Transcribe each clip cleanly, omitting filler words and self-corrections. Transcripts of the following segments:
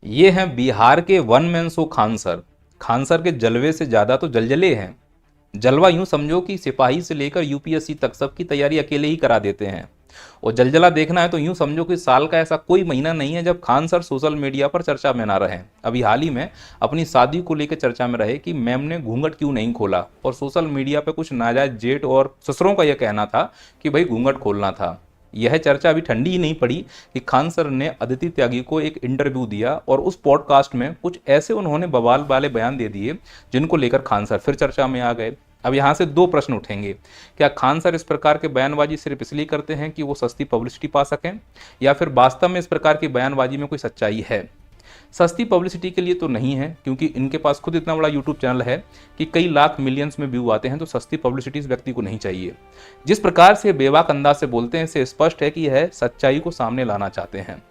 ये हैं बिहार के one man show Khan sir. Khan sir के जलवे से ज़्यादा तो जलजले हैं। जलवा यूं समझो कि सिपाही से लेकर यूपीएससी तक सबकी तैयारी अकेले ही करा देते हैं। और जलजला देखना है तो यूं समझो कि साल का ऐसा कोई महीना नहीं है जब खान सर सोशल मीडिया पर चर्चा में ना रहे। अभी हाल ही में अपनी शादी को लेकर चर्चा में रहे कि मैम ने घूंघट क्यों नहीं खोला, और सोशल मीडिया पर कुछ नाजायज जेठ और ससुरों का यह कहना था कि भाई घूंघट खोलना था। यह चर्चा अभी ठंडी ही नहीं पड़ी कि खान सर ने अदिति त्यागी को एक इंटरव्यू दिया और उस पॉडकास्ट में कुछ ऐसे उन्होंने बवाल वाले बयान दे दिए जिनको लेकर खान सर फिर चर्चा में आ गए। अब यहाँ से दो प्रश्न उठेंगे। क्या खान सर इस प्रकार के बयानबाजी सिर्फ इसलिए करते हैं कि वो सस्ती पब्लिसिटी पा सकें, या फिर वास्तव में इस प्रकार की बयानबाजी में कोई सच्चाई है? सस्ती पब्लिसिटी के लिए तो नहीं है, क्योंकि इनके पास खुद इतना बड़ा यूट्यूब चैनल है कि कई लाख मिलियंस में व्यू आते हैं, तो सस्ती पब्लिसिटी इस व्यक्ति को नहीं चाहिए। जिस प्रकार से बेबाक अंदाज से बोलते हैं इससे स्पष्ट है कि यह सच्चाई को सामने लाना चाहते हैं।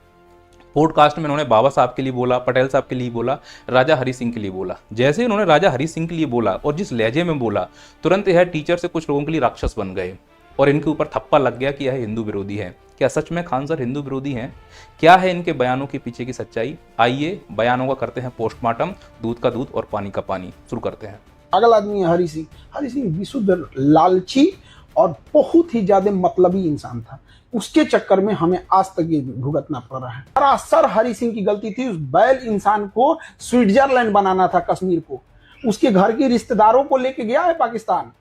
पॉडकास्ट में उन्होंने बाबा साहब के लिए बोला, पटेल साहब के लिए बोला, राजा हरि सिंह के लिए बोला। जैसे ही उन्होंने राजा हरि सिंह के लिए बोला और जिस लहजे में बोला, तुरंत यह टीचर से कुछ लोगों के लिए राक्षस बन गए और इनके ऊपर थप्पा लग गया कि यह हिंदू विरोधी है। क्या सच में खान सर हिंदू विरोधी हैं? क्या है इनके बयानों के पीछे की सच्चाई? आइए बयानों का करते हैं पोस्टमार्टम। दूध का दूध और पानी का पानी। शुरू करते हैं। पागल आदमी है हरि सिंह। हरि सिंह विशुद्ध लालची और बहुत ही ज्यादा मतलबी इंसान था। उसके चक्कर में हमें आज तक ये भुगतना पड़ रहा है। सरासर हरि सिंह की गलती थी। उस बैल इंसान को स्विट्जरलैंड बनाना था, कश्मीर को। उसके घर के रिश्तेदारों को लेके गया है पाकिस्तान।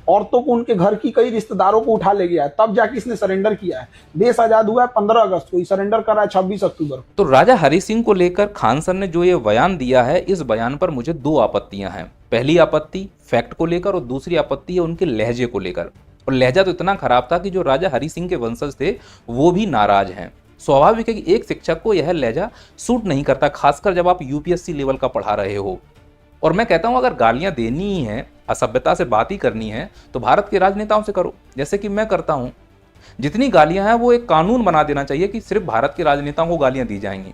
औरतों को, उनके घर की कई रिश्तेदारों को उठा ले गया है, तब जाके इसने सरेंडर किया है। देश आजाद हुआ है 15 अगस्त को, सरेंडर करा है 26 अक्टूबर को। तो राजा हरि सिंह को लेकर खान सर ने जो ये बयान दिया है, इस बयान पर मुझे दो आपत्तियां हैं। पहली आपत्ति फैक्ट को लेकर और दूसरी आपत्ति है उनके लहजे को लेकर। और लहजा तो इतना खराब था कि जो राजा हरि सिंह के वंशज थे वो भी नाराज हैं। स्वाभाविक है कि एक शिक्षक को यह लहजा सूट नहीं करता, खासकर जब आप यूपीएससी लेवल का पढ़ा रहे हो। और मैं कहता हूं अगर गालियां देनी ही है, असभ्यता से बात ही करनी है, तो भारत के राजनेताओं से करो, जैसे कि मैं करता हूं। जितनी गालियां हैं वो एक कानून बना देना चाहिए कि सिर्फ भारत के राजनेताओं को गालियां दी जाएंगी।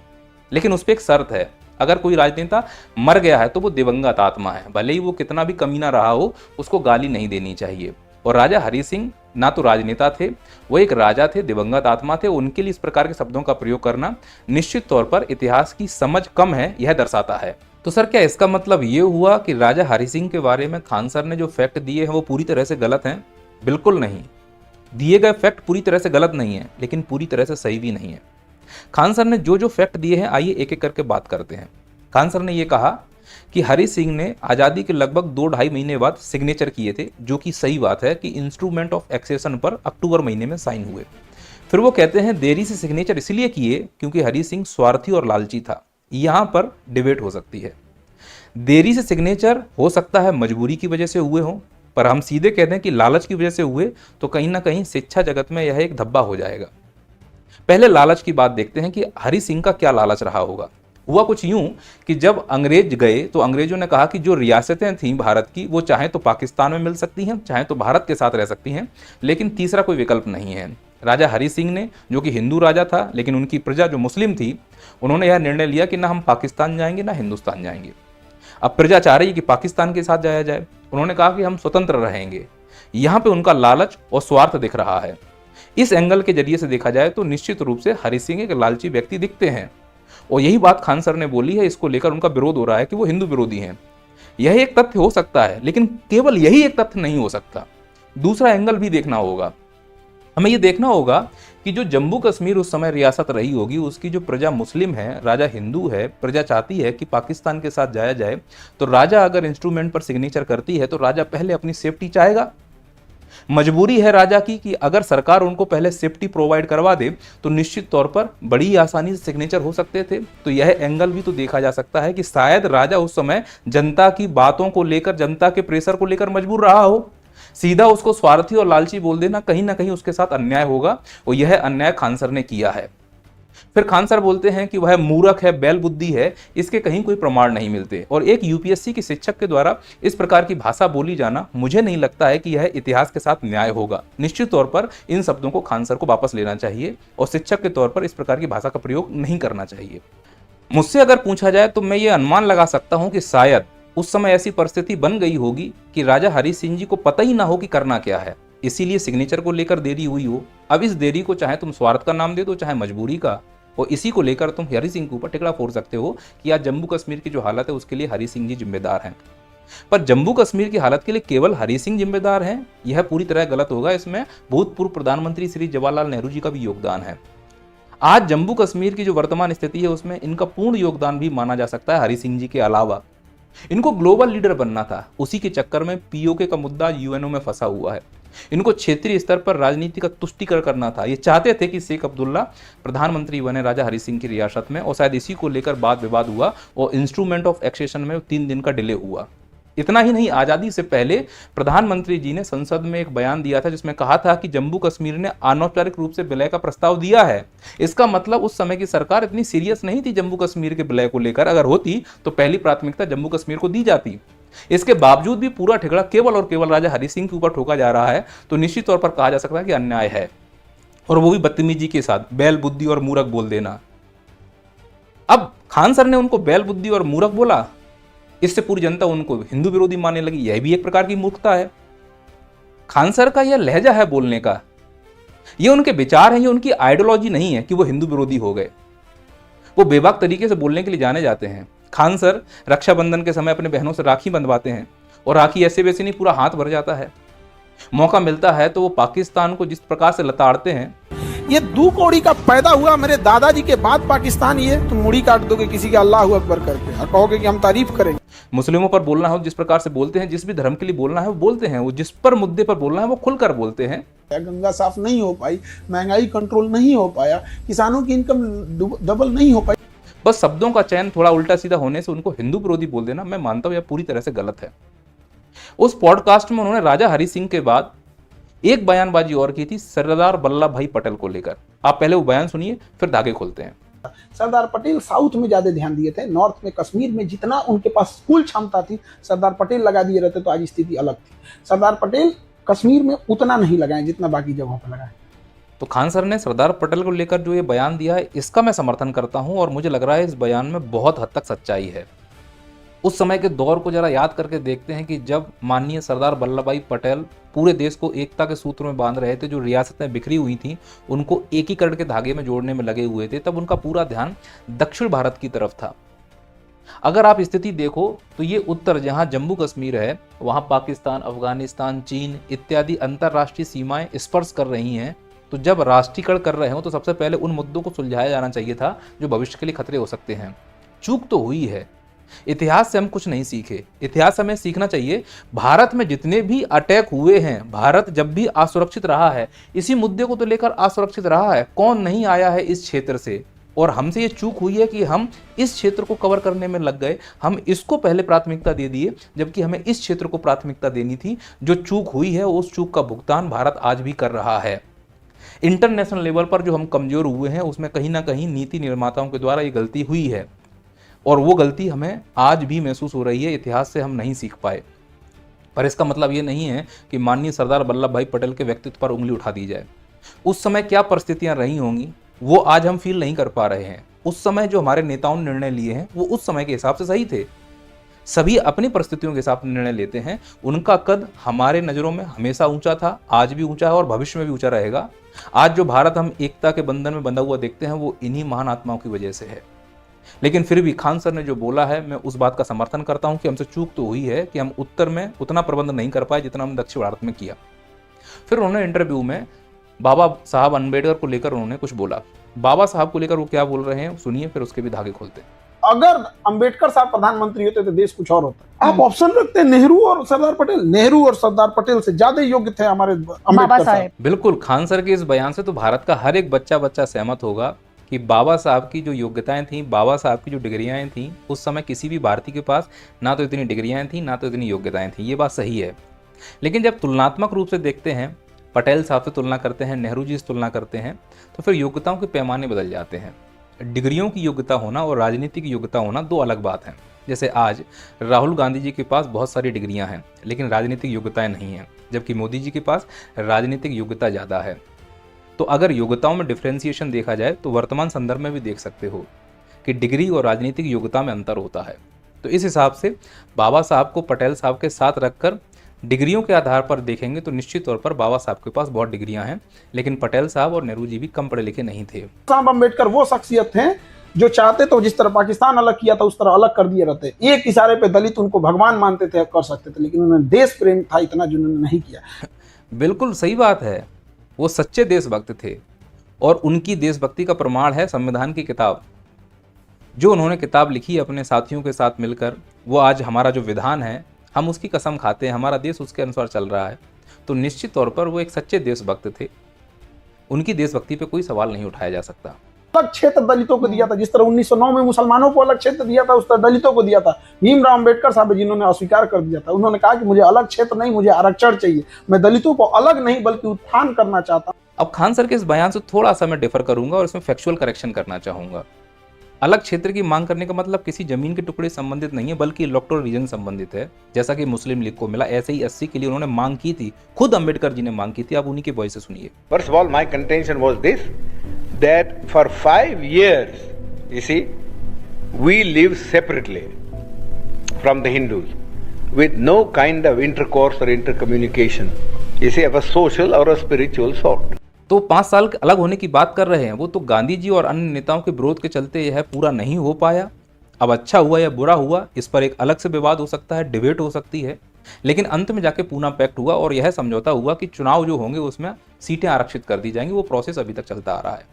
लेकिन उस पर एक शर्त है, अगर कोई राजनेता मर गया है तो वो दिवंगत आत्मा है, भले ही वो कितना भी कमीना रहा हो, उसको गाली नहीं देनी चाहिए। और राजा हरि सिंह ना तो राजनेता थे, वो एक राजा थे, दिवंगत आत्मा थे। उनके लिए इस प्रकार के शब्दों का प्रयोग करना निश्चित तौर पर इतिहास की समझ कम है, यह दर्शाता है। तो सर क्या इसका मतलब ये हुआ कि राजा हरि सिंह के बारे में खान सर ने जो फैक्ट दिए हैं वो पूरी तरह से गलत हैं? बिल्कुल नहीं। दिए गए फैक्ट पूरी तरह से गलत नहीं है, लेकिन पूरी तरह से सही भी नहीं है। खान सर ने जो जो फैक्ट दिए हैं, आइए एक एक करके बात करते हैं। खान सर ने यह कहा कि हरि सिंह ने आज़ादी के लगभग 2-2.5 महीने बाद सिग्नेचर किए थे, जो कि सही बात है कि इंस्ट्रूमेंट ऑफ एक्सेशन पर अक्टूबर महीने में साइन हुए। फिर वो कहते हैं देरी से सिग्नेचर इसलिए किए क्योंकि हरि सिंह स्वार्थी और लालची था। यहां पर डिबेट हो सकती है। देरी से सिग्नेचर हो सकता है मजबूरी की वजह से हुए हों, पर हम सीधे कहते हैं कि लालच की वजह से हुए, तो कहीं ना कहीं शिक्षा जगत में यह एक धब्बा हो जाएगा। पहले लालच की बात देखते हैं कि हरि सिंह का क्या लालच रहा होगा। हुआ कुछ यूं कि जब अंग्रेज गए तो अंग्रेजों ने कहा कि जो रियासतें थीं भारत की, वो चाहे तो पाकिस्तान में मिल सकती हैं, चाहे तो भारत के साथ रह सकती हैं, लेकिन तीसरा कोई विकल्प नहीं है। राजा हरि सिंह ने, जो कि हिंदू राजा था लेकिन उनकी प्रजा जो मुस्लिम थी, उन्होंने यह निर्णय लिया कि ना हम पाकिस्तान जाएंगे ना हिंदुस्तान जाएंगे। अब प्रजा चाह रही है कि पाकिस्तान के साथ जाया जाए। उन्होंने कहा कि हम स्वतंत्र रहेंगे। यहाँ पे उनका लालच और स्वार्थ दिख रहा है। इस एंगल के जरिए से देखा जाए तो निश्चित रूप से हरि सिंह एक लालची व्यक्ति दिखते हैं, और यही बात खान सर ने बोली है। इसको लेकर उनका विरोध हो रहा है कि वो हिंदू विरोधी हैं। यह एक तथ्य हो सकता है, लेकिन केवल यही एक तथ्य नहीं हो सकता। दूसरा एंगल भी देखना होगा। हमें ये देखना होगा कि जो जम्मू कश्मीर उस समय रियासत रही होगी, उसकी जो प्रजा मुस्लिम है, राजा हिंदू है, प्रजा चाहती है कि पाकिस्तान के साथ जाया जाए, तो राजा अगर इंस्ट्रूमेंट पर सिग्नेचर करती है तो राजा पहले अपनी सेफ्टी चाहेगा। मजबूरी है राजा की कि अगर सरकार उनको पहले सेफ्टी प्रोवाइड करवा दे तो निश्चित तौर पर बड़ी आसानी से सिग्नेचर हो सकते थे। तो यह एंगल भी तो देखा जा सकता है कि शायद राजा उस समय जनता की बातों को लेकर, जनता के प्रेशर को लेकर मजबूर रहा हो। सीधा उसको स्वार्थी और लालची बोल देना कहीं ना कहीं उसके साथ अन्याय होगा, और यह अन्याय खान सर ने किया है। फिर खान सर बोलते हैं कि वह मूर्ख है, बैल बुद्धि है, इसके कहीं कोई प्रमाण नहीं मिलते। और एक यूपीएससी के शिक्षक के द्वारा इस प्रकार की भाषा बोली जाना, मुझे नहीं लगता है कि यह इतिहास के साथ न्याय होगा। निश्चित तौर पर इन शब्दों को खान सर को वापस लेना चाहिए और शिक्षक के तौर पर इस प्रकार की भाषा का प्रयोग नहीं करना चाहिए। मुझसे अगर पूछा जाए तो मैं ये अनुमान लगा सकता हूं कि शायद उस समय ऐसी परिस्थिति बन गई होगी कि राजा हरि सिंह जी को पता ही ना हो कि करना क्या है, इसीलिए सिग्नेचर को लेकर देरी हुई हो। अब इस देरी को चाहे तुम स्वार्थ का नाम दे दो, चाहे मजबूरी का, और इसी को लेकर तुम हरि सिंह के ऊपर टिकड़ा फोड़ सकते हो कि आज जम्मू कश्मीर की जो हालत है उसके लिए हरि सिंह जी जिम्मेदार हैं। पर जम्मू कश्मीर की हालत के लिए केवल हरि सिंह जिम्मेदार हैं, यह पूरी तरह गलत होगा। इसमें भूतपूर्व प्रधानमंत्री श्री जवाहरलाल नेहरू जी का भी योगदान है। आज जम्मू कश्मीर की जो वर्तमान स्थिति है उसमें इनका पूर्ण योगदान भी माना जा सकता है हरि सिंह जी के अलावा। इनको ग्लोबल लीडर बनना था, उसी के चक्कर में पीओके का मुद्दा यूएनओ में फंसा हुआ है। इनको क्षेत्रीय स्तर पर राजनीति का तुष्टीकरण करना था। ये चाहते थे कि शेख अब्दुल्ला प्रधानमंत्री बने राजा हरि सिंह की रियासत में, और शायद इसी को लेकर वाद विवाद हुआ और इंस्ट्रूमेंट ऑफ एक्सेशन में 3 दिन का डिले हुआ। इतना ही नहीं, आज़ादी से पहले प्रधानमंत्री जी ने संसद में एक बयान दिया था जिसमें कहा था कि जम्मू कश्मीर ने अनौपचारिक रूप से विलय का प्रस्ताव दिया है। इसका मतलब उस समय की सरकार इतनी सीरियस नहीं थी जम्मू कश्मीर के विलय को लेकर। अगर होती तो पहली प्राथमिकता जम्मू कश्मीर को दी जाती। इसके बावजूद भी पूरा ठिकरा केवल और केवल राजा हरि सिंह के ऊपर ठोका जा रहा है, तो निश्चित तौर पर कहा जा सकता है कि अन्याय है, और वो भी बदतमीजी के साथ, बैल बुद्धि और मूर्ख बोल देना। अब खान सर ने उनको बैल बुद्धि और मूर्ख बोला, इससे पूरी जनता उनको हिंदू विरोधी मानने लगी। यह भी एक प्रकार की मूर्खता है। खान सर का यह लहजा है बोलने का, ये उनके विचार हैं, ये उनकी आइडियोलॉजी नहीं है कि वो हिंदू विरोधी हो गए। वो बेबाक तरीके से बोलने के लिए जाने जाते हैं। खान सर रक्षाबंधन के समय अपने बहनों से राखी बंधवाते हैं, और राखी ऐसे वैसे नहीं, पूरा हाथ भर जाता है। मौका मिलता है तो वो पाकिस्तान को जिस प्रकार से लताड़ते हैं। ये 2 कौड़ी का पैदा हुआ मेरे दादाजी के बाद पाकिस्तान, ये तुम मुड़ी काट दोगे किसी के अल्लाह अकबर करके और कहोगे कि हम तारीफ करेंगे। मुस्लिमों पर बोलना हो जिस प्रकार से बोलते हैं, जिस भी धर्म के लिए बोलना है वो बोलते हैं, वो जिस पर मुद्दे पर बोलना है वो खुलकर बोलते हैं। गंगा साफ नहीं हो पाई, महंगाई कंट्रोल नहीं हो पाया, किसानों की इनकम डबल नहीं हो पाई। बस शब्दों का चयन थोड़ा उल्टा सीधा होने से उनको हिंदू विरोधी बोल देना, मैं मानता हूं यह पूरी तरह से गलत है। उस पॉडकास्ट में उन्होंने राजा हरि सिंह के बाद एक बयानबाजी और की थी सरदार वल्लभ भाई पटेल को लेकर। आप पहले वो बयान सुनिए, फिर धागे खोलते हैं। सरदार पटेल साउथ में ज्यादा ध्यान दिए थे, नॉर्थ में कश्मीर में जितना उनके पास स्कूल क्षमता थी सरदार पटेल लगा दिए रहते तो आज स्थिति अलग थी। सरदार पटेल कश्मीर में उतना नहीं लगाए जितना बाकी जगहों पर लगाए। तो खान सर ने सरदार पटेल को लेकर जो ये बयान दिया है इसका मैं समर्थन करता हूं, और मुझे लग रहा है इस बयान में बहुत हद तक सच्चाई है। उस समय के दौर को जरा याद करके देखते हैं कि जब माननीय सरदार वल्लभ भाई पटेल पूरे देश को एकता के सूत्र में बांध रहे थे, जो रियासतें बिखरी हुई थी उनको एकीकरण के धागे में जोड़ने में लगे हुए थे, तब उनका पूरा ध्यान दक्षिण भारत की तरफ था। अगर आप स्थिति देखो तो ये उत्तर जहां जम्मू कश्मीर है वहां पाकिस्तान, अफगानिस्तान, चीन इत्यादि अंतर्राष्ट्रीय सीमाएं स्पर्श कर रही हैं। तो जब राष्ट्रीयकरण कर रहे हो तो सबसे पहले उन मुद्दों को सुलझाया जाना चाहिए था जो भविष्य के लिए खतरे हो सकते हैं। चूक तो हुई है, इतिहास से हम कुछ नहीं सीखे। इतिहास हमें सीखना चाहिए, भारत में जितने भी अटैक हुए हैं, भारत जब भी असुरक्षित रहा है इसी मुद्दे को तो लेकर असुरक्षित रहा है। कौन नहीं आया है इस क्षेत्र से, और हमसे ये चूक हुई है कि हम इस क्षेत्र को कवर करने में लग गए, हम इसको पहले प्राथमिकता दे दिए जबकि हमें इस क्षेत्र को प्राथमिकता देनी थी। जो चूक हुई है उस चूक का भुगतान भारत आज भी कर रहा है। इंटरनेशनल लेवल पर जो हम कमजोर हुए हैं उसमें कहीं ना कहीं नीति निर्माताओं के द्वारा ये गलती हुई है, और वो गलती हमें आज भी महसूस हो रही है। इतिहास से हम नहीं सीख पाए, पर इसका मतलब ये नहीं है कि माननीय सरदार वल्लभ भाई पटेल के व्यक्तित्व पर उंगली उठा दी जाए। उस समय क्या परिस्थितियां रही होंगी वो आज हम फील नहीं कर पा रहे हैं। उस समय जो हमारे नेताओं ने निर्णय लिए हैं वो उस समय के हिसाब से सही थे। सभी अपनी परिस्थितियों के हिसाब से निर्णय लेते हैं। उनका कद हमारे नज़रों में हमेशा ऊंचा था, आज भी ऊंचा है और भविष्य में भी ऊंचा रहेगा। आज जो भारत हम एकता के बंधन में बंधा हुआ देखते हैं वो इन्हीं महान आत्माओं की वजह से है। लेकिन फिर भी खान सर ने जो बोला है मैं उस बात का समर्थन करता हूं कि हमसे चूक तो हुई है कि हम उत्तर में उतना प्रबंध नहीं कर पाए जितना हम दक्षिण भारत में किया। फिर उन्होंने इंटरव्यू में बाबा साहब अम्बेडकर को लेकर उन्होंने कुछ बोला। बाबा साहब को लेकर वो क्या बोल रहे हैं सुनिए, फिर उसके भी धागे खोलते हैं। अगर अंबेडकर साहब प्रधानमंत्री होते तो देश कुछ और होता। आप ऑप्शन रखते हैं नेहरू और सरदार पटेल। नेहरू और सरदार पटेल से ज्यादा योग्य थे हमारे अंबेडकर साहब। बिल्कुल, खान सर के इस बयान से तो भारत का हर एक बच्चा सहमत होगा कि बाबा साहब की जो योग्यताएं थी, बाबा साहब की जो डिग्रियां थी, उस समय किसी भी भारतीय के पास ना तो इतनी डिग्रियां थी ना तो इतनी योग्यताएं थी। ये बात सही है। लेकिन जब तुलनात्मक रूप से देखते हैं, पटेल साहब से तुलना करते हैं, नेहरू जी से तुलना करते हैं, तो फिर योग्यताओं के पैमाने बदल जाते हैं। डिग्रियों की योग्यता होना और राजनीतिक योग्यता होना दो अलग बात हैं। जैसे आज राहुल गांधी जी के पास बहुत सारी डिग्रियां हैं लेकिन राजनीतिक योग्यताएं नहीं हैं, जबकि मोदी जी के पास राजनीतिक योग्यता ज़्यादा है। तो अगर योग्यताओं में डिफ्रेंसिएशन देखा जाए तो वर्तमान संदर्भ में भी देख सकते हो कि डिग्री और राजनीतिक योग्यता में अंतर होता है। तो इस हिसाब से बाबा साहब को पटेल साहब के साथ रखकर डिग्रियों के आधार पर देखेंगे तो निश्चित तौर पर बाबा साहब के पास बहुत डिग्रियां हैं, लेकिन पटेल साहब और नेहरू जी भी कम पढ़े लिखे नहीं थे। साहब अम्बेडकर वो शख्सियत थे जो चाहते तो जिस तरह पाकिस्तान अलग किया था उस तरह अलग कर दिए रहते। एक इशारे पे दलित उनको भगवान मानते थे, कर सकते थे, लेकिन उन्होंने देश प्रेम था इतना जिन्होंने नहीं किया। बिल्कुल सही बात है, वो सच्चे देशभक्त थे और उनकी देशभक्ति का प्रमाण है संविधान की किताब। जो उन्होंने किताब लिखी अपने साथियों के साथ मिलकर, वो आज हमारा जो विधान है हम उसकी कसम खाते हैं, हमारा देश उसके अनुसार चल रहा है। तो निश्चित तौर पर वो एक सच्चे देशभक्त थे, उनकी देशभक्ति पे कोई सवाल नहीं उठाया जा सकता। अलग क्षेत्र दलितों को दिया था, जिस तरह 1909 में मुसलमानों को अलग क्षेत्र दिया था उस तरह दलितों को दिया था। भीमराव अम्बेडकर साहब जिन्होंने अस्वीकार कर दिया था, उन्होंने कहा कि मुझे अलग क्षेत्र नहीं, मुझे आरक्षण चाहिए, मैं दलितों को अलग नहीं बल्कि उत्थान करना चाहता हूं। अब खान सर के इस बयान से थोड़ा सा मैं डिफर करूंगा और इसमें फैक्चुअल करेक्शन करना चाहूंगा। अलग क्षेत्र की मांग करने का मतलब किसी जमीन के टुकड़े संबंधित नहीं है, बल्कि इलेक्टोरल रीजन संबंधित है, जैसा कि मुस्लिम लीग को मिला। ऐसे ही 80 के लिए उन्होंने मांग की थी, खुद अंबेडकर जी ने मांग की थी। आप उन्हीं के वॉइस से सुनिए। First of all, my contention was this, that for 5 years, you see, we live separately from the Hindus, with no kind of intercourse or intercommunication, you see, of a social or a spiritual sort. तो 5 साल अलग होने की बात कर रहे हैं, वो तो गांधी जी और अन्य नेताओं के विरोध के चलते यह पूरा नहीं हो पाया। अब अच्छा हुआ या बुरा हुआ, इस पर एक अलग से विवाद हो सकता है, डिबेट हो सकती है, लेकिन अंत में जाके पूना पैक्ट हुआ और यह समझौता हुआ कि चुनाव जो होंगे उसमें सीटें आरक्षित कर दी जाएंगी। वो प्रोसेस अभी तक चलता आ रहा है।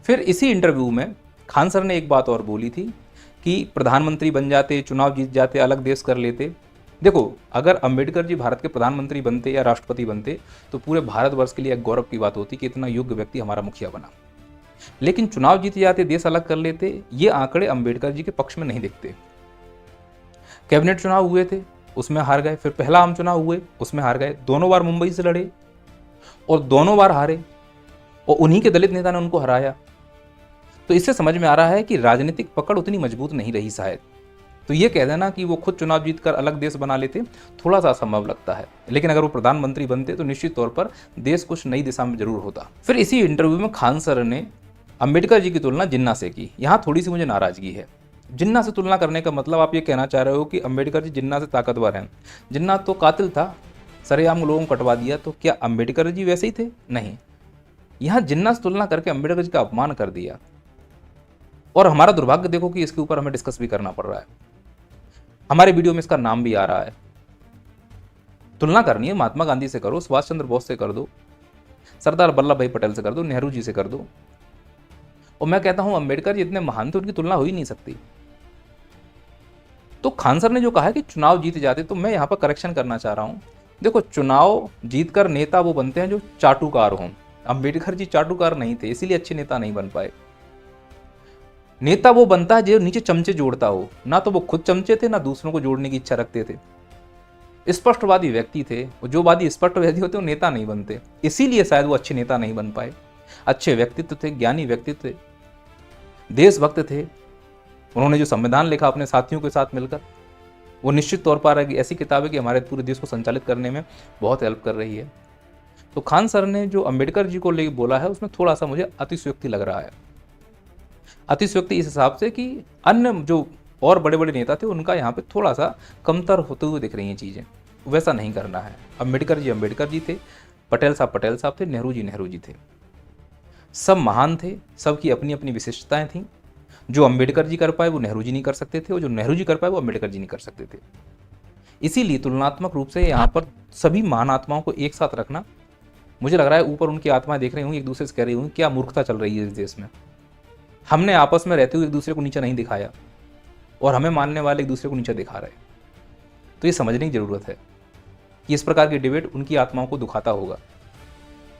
फिर इसी इंटरव्यू में खान सर ने एक बात और बोली थी कि प्रधानमंत्री बन जाते, चुनाव जीत जाते, अलग देश कर लेते। देखो, अगर अंबेडकर जी भारत के प्रधानमंत्री बनते या राष्ट्रपति बनते तो पूरे भारतवर्ष के लिए एक गौरव की बात होती कि इतना योग्य व्यक्ति हमारा मुखिया बना। लेकिन चुनाव जीत जाते, देश अलग कर लेते, ये आंकड़े अंबेडकर जी के पक्ष में नहीं दिखते। कैबिनेट चुनाव हुए थे, उसमें हार गए। फिर पहला आम चुनाव हुए, उसमें हार गए। दोनों बार मुंबई से लड़े और दोनों बार हारे और उन्हीं के दलित नेता ने उनको हराया। तो इससे समझ में आ रहा है कि राजनीतिक पकड़ उतनी मजबूत नहीं रही शायद। तो ये कह देना कि वो खुद चुनाव जीतकर अलग देश बना लेते थोड़ा सा असंभव लगता है, लेकिन अगर वो प्रधानमंत्री बनते तो निश्चित तौर पर देश कुछ नई दिशा में जरूर होता। फिर इसी इंटरव्यू में खान सर ने अंबेडकर जी की तुलना जिन्ना से की। यहाँ थोड़ी सी मुझे नाराजगी है। जिन्ना से तुलना करने का मतलब आप ये कहना चाह रहे हो कि अंबेडकर जी जिन्ना से ताकतवर हैं। जिन्ना तो कातिल था, सरेआम लोगों को कटवा दिया। तो क्या अंबेडकर जी वैसे ही थे? नहीं। यहाँ जिन्ना से तुलना करके अंबेडकर जी का अपमान कर दिया। और हमारा दुर्भाग्य देखो कि इसके ऊपर हमें डिस्कस भी करना पड़ रहा है। हमारे वीडियो में इसका नाम भी आ रहा है। तुलना करनी है, महात्मा गांधी से करो, सुभाष चंद्र बोस से कर दो, सरदार वल्लभ भाई पटेल से कर दो, नेहरू जी से कर दो। और मैं कहता हूं अंबेडकर जी इतने महान थे, उनकी तुलना हो ही नहीं सकती। तो खान सर ने जो कहा कि चुनाव जीत जाते, तो मैं यहां पर करेक्शन करना चाह रहा हूं। देखो, चुनाव जीतकर नेता वो बनते हैं जो चाटुकार हों। अंबेडकर जी चाटुकार नहीं थे, इसीलिए अच्छे नेता नहीं बन पाए। नेता वो बनता है जो नीचे चमचे जोड़ता हो। ना तो वो खुद चमचे थे, ना दूसरों को जोड़ने की इच्छा रखते थे। स्पष्टवादी व्यक्ति थे, और जो वादी स्पष्टवादी होते वो नेता नहीं बनते। इसीलिए शायद वो अच्छे नेता नहीं बन पाए। अच्छे व्यक्तित्व थे, ज्ञानी व्यक्तित्व थे, देशभक्त थे। उन्होंने जो संविधान लिखा अपने साथियों के साथ मिलकर, वो निश्चित तौर पर ऐसी किताब है कि हमारे पूरे देश को संचालित करने में बहुत हेल्प कर रही है। तो खान सर ने जो अंबेडकर जी को लेकर बोला है उसमें थोड़ा सा मुझे अतिशयोक्ति लग रहा है। अतिशयोक्ति इस हिसाब से कि अन्य जो और बड़े बड़े नेता थे उनका यहाँ पे थोड़ा सा कमतर होते हुए दिख रही हैं चीज़ें। वैसा नहीं करना है। अंबेडकर जी थे, पटेल साहब थे, नेहरू जी थे। सब महान थे, सबकी अपनी अपनी विशिष्टताएं थीं। जो अंबेडकर जी कर पाए वो नेहरू जी नहीं कर सकते थे, और जो नेहरू जी कर पाए वो अंबेडकर जी नहीं कर सकते थे। इसीलिए तुलनात्मक रूप से यहाँ पर सभी महान आत्माओं को एक साथ रखना, मुझे लग रहा है ऊपर उनकी आत्माएं देख रही होंगी, एक दूसरे से कह रही होंगी क्या मूर्खता चल रही है इस देश में। हमने आपस में रहते हुए एक दूसरे को नीचे नहीं दिखाया, और हमें मानने वाले एक दूसरे को नीचे दिखा रहे। तो ये समझने की जरूरत है कि इस प्रकार की डिबेट उनकी आत्माओं को दुखाता होगा।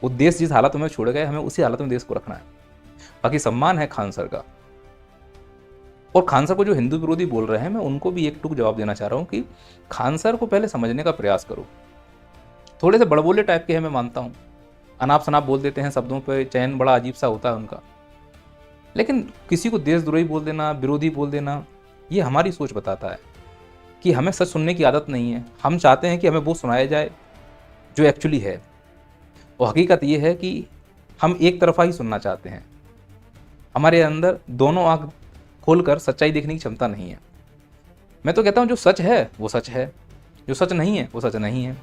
वो देश जिस हालत में छोड़ गए, हमें उसी हालत में देश को रखना है। बाकी सम्मान है खान सर का। और खान सर को जो हिंदू विरोधी बोल रहे हैं, मैं उनको भी एक टूक जवाब देना चाह रहा हूँ कि खान सर को पहले समझने का प्रयास करो। थोड़े से बड़बोले टाइप के हैं, मैं मानता हूँ, अनाप शनाप बोल देते हैं, शब्दों पर चयन बड़ा अजीब सा होता है उनका। लेकिन किसी को देशद्रोही बोल देना, विरोधी बोल देना, ये हमारी सोच बताता है कि हमें सच सुनने की आदत नहीं है। हम चाहते हैं कि हमें वो सुनाया जाए जो एक्चुअली है, और हकीकत ये है कि हम एक तरफा ही सुनना चाहते हैं। हमारे अंदर दोनों आंख खोलकर सच्चाई देखने की क्षमता नहीं है। मैं तो कहता हूँ जो सच है वो सच है, जो सच नहीं है वो सच नहीं है।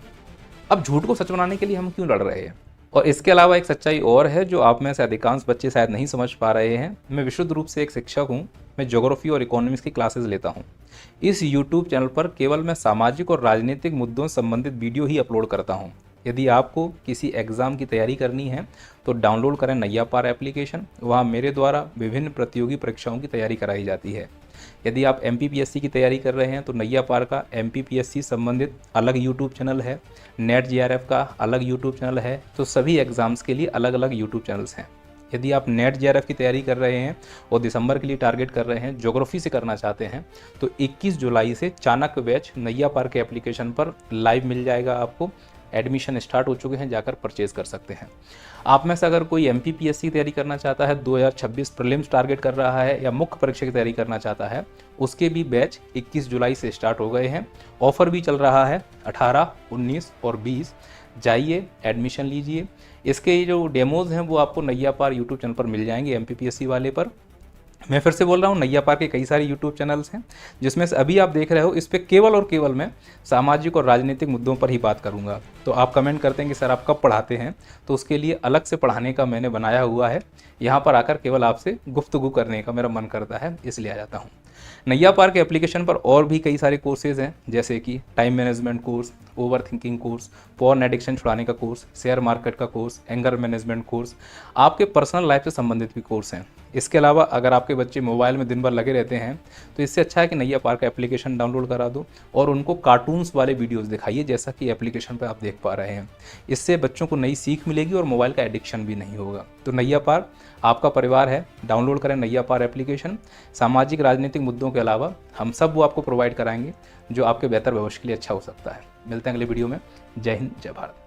अब झूठ को सच बनाने के लिए हम क्यों लड़ रहे हैं? और इसके अलावा एक सच्चाई और है जो आप में से अधिकांश बच्चे शायद नहीं समझ पा रहे हैं। मैं विशुद्ध रूप से एक शिक्षक हूँ। मैं ज्योग्राफी और इकोनॉमिक्स की क्लासेस लेता हूँ। इस यूट्यूब चैनल पर केवल मैं सामाजिक और राजनीतिक मुद्दों से संबंधित वीडियो ही अपलोड करता हूँ। यदि आपको किसी एग्ज़ाम की तैयारी करनी है तो डाउनलोड करें नैया पार एप्लीकेशन। वहाँ मेरे द्वारा विभिन्न प्रतियोगी परीक्षाओं की तैयारी कराई जाती है। यदि आप MPPSC की तैयारी कर रहे हैं तो नैया पार का MPPSC संबंधित अलग यूट्यूब चैनल है, नेट JRF का अलग यूट्यूब चैनल है। तो सभी एग्ज़ाम्स के लिए अलग अलग यूट्यूब चैनल्स हैं। यदि आप नेट JRF की तैयारी कर रहे हैं और दिसंबर के लिए टारगेट कर रहे हैं, ज्योग्राफी से करना चाहते हैं, तो 21 जुलाई से चाणक्य बैच नैया पार के एप्लीकेशन पर लाइव मिल जाएगा आपको। एडमिशन स्टार्ट हो चुके हैं, जाकर परचेज़ कर सकते हैं। आप में से अगर कोई MPPSC की तैयारी करना चाहता है, 2026 प्रीलिम्स टारगेट कर रहा है या मुख्य परीक्षा की तैयारी करना चाहता है, उसके भी बैच 21 जुलाई से स्टार्ट हो गए हैं। ऑफर भी चल रहा है 18, 19 और 20। जाइए एडमिशन लीजिए। इसके जो डेमोज़ हैं वो आपको नैया पार यूट्यूब चैनल पर मिल जाएंगे, MPPSC वाले पर। मैं फिर से बोल रहा हूँ, नैया पार के कई सारे यूट्यूब चैनल्स हैं, जिसमें से अभी आप देख रहे हो इस पर केवल और केवल मैं सामाजिक और राजनीतिक मुद्दों पर ही बात करूँगा। तो आप कमेंट करते हैं कि सर आप कब पढ़ाते हैं, तो उसके लिए अलग से पढ़ाने का मैंने बनाया हुआ है। यहाँ पर आकर केवल आपसे गुफ्तगू करने का मेरा मन करता है, इसलिए आ जाता हूँ। नैया पार के एप्लीकेशन पर और भी कई सारे कोर्सेज हैं, जैसे कि time management course, over thinking course, porn addiction छुड़ाने का कोर्स, शेयर मार्केट का कोर्स, एंगर मैनेजमेंट कोर्स, आपके पर्सनल लाइफ से संबंधित भी कोर्स हैं। इसके अलावा अगर आपके बच्चे मोबाइल में दिन भर लगे रहते हैं तो इससे अच्छा है कि नैया पार का एप्लीकेशन डाउनलोड करा दो और उनको कार्टून्स वाले वीडियोस दिखाइए, जैसा कि एप्लीकेशन पर आप देख पा रहे हैं। इससे बच्चों को नई सीख मिलेगी और मोबाइल का एडिक्शन भी नहीं होगा। तो नैया पार आपका परिवार है, डाउनलोड करें नैया पार एप्लीकेशन। सामाजिक राजनीतिक मुद्दों के अलावा हम सब वो आपको प्रोवाइड कराएंगे जो आपके बेहतर भविष्य के लिए अच्छा हो सकता है। मिलते हैं अगले वीडियो में। जय हिंद, जय भारत।